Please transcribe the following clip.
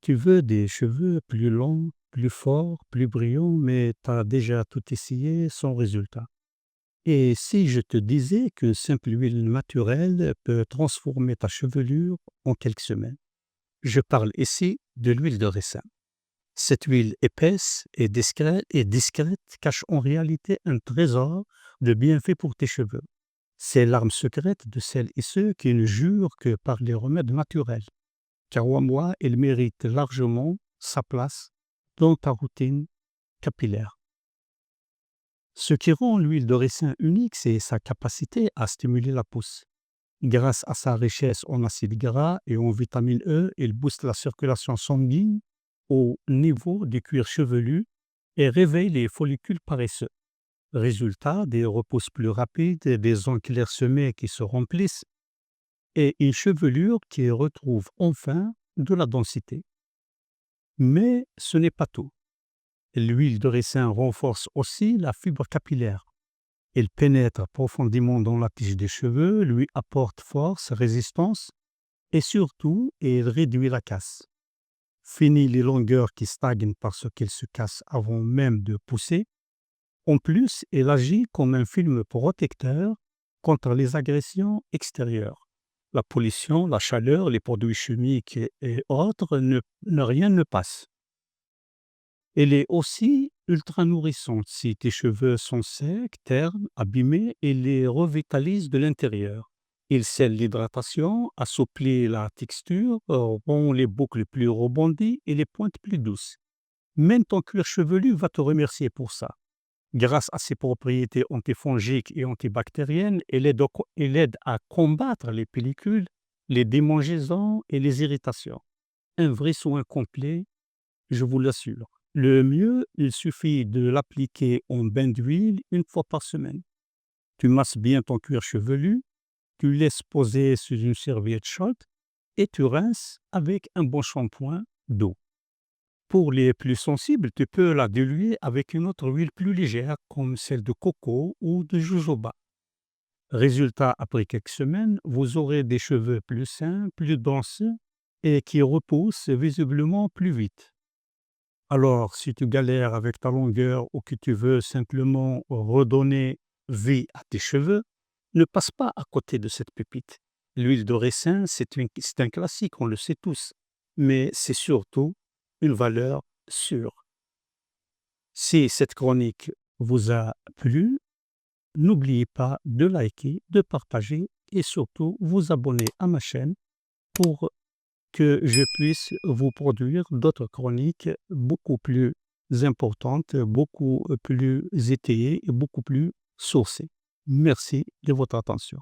Tu veux des cheveux plus longs, plus forts, plus brillants, mais tu as déjà tout essayé sans résultat. Et si je te disais qu'une simple huile naturelle peut transformer ta chevelure en quelques semaines? Je parle ici de l'huile de ricin. Cette huile épaisse et discrète cache en réalité un trésor de bienfaits pour tes cheveux. C'est l'arme secrète de celles et ceux qui ne jurent que par les remèdes naturels. Car à moi, il mérite largement sa place dans ta routine capillaire. Ce qui rend l'huile de ricin unique, c'est sa capacité à stimuler la pousse. Grâce à sa richesse en acides gras et en vitamine E, il booste la circulation sanguine au niveau du cuir chevelu et réveille les follicules paresseux. Résultat, des repousses plus rapides, des ongles clairsemés qui se remplissent et une chevelure qui retrouve enfin de la densité. Mais ce n'est pas tout. L'huile de ricin renforce aussi la fibre capillaire. Elle pénètre profondément dans la tige des cheveux, lui apporte force, résistance et surtout, elle réduit la casse. Fini les longueurs qui stagnent parce qu'elles se cassent avant même de pousser. En plus, elle agit comme un film protecteur contre les agressions extérieures. La pollution, la chaleur, les produits chimiques et autres, rien ne passe. Elle est aussi ultra nourrissante. Si tes cheveux sont secs, ternes, abîmés, elle les revitalise de l'intérieur. Il scelle l'hydratation, assouplit la texture, rend les boucles plus rebondies et les pointes plus douces. Même ton cuir chevelu va te remercier pour ça. Grâce à ses propriétés antifongiques et antibactériennes, elle aide à combattre les pellicules, les démangeaisons et les irritations. Un vrai soin complet, je vous l'assure. Le mieux, il suffit de l'appliquer en bain d'huile une fois par semaine. Tu masses bien ton cuir chevelu, tu laisses poser sur une serviette chaude et tu rinces avec un bon shampoing d'eau. Pour les plus sensibles, tu peux la diluer avec une autre huile plus légère comme celle de coco ou de jojoba. Résultat, après quelques semaines, vous aurez des cheveux plus sains, plus denses et qui repoussent visiblement plus vite. Alors, si tu galères avec ta longueur ou que tu veux simplement redonner vie à tes cheveux, ne passe pas à côté de cette pépite. L'huile de ricin, c'est un classique, on le sait tous, mais c'est surtout une valeur sûre. Si cette chronique vous a plu, n'oubliez pas de liker, de partager et surtout vous abonner à ma chaîne pour que je puisse vous produire d'autres chroniques beaucoup plus importantes, beaucoup plus étayées et beaucoup plus sourcées. Merci de votre attention.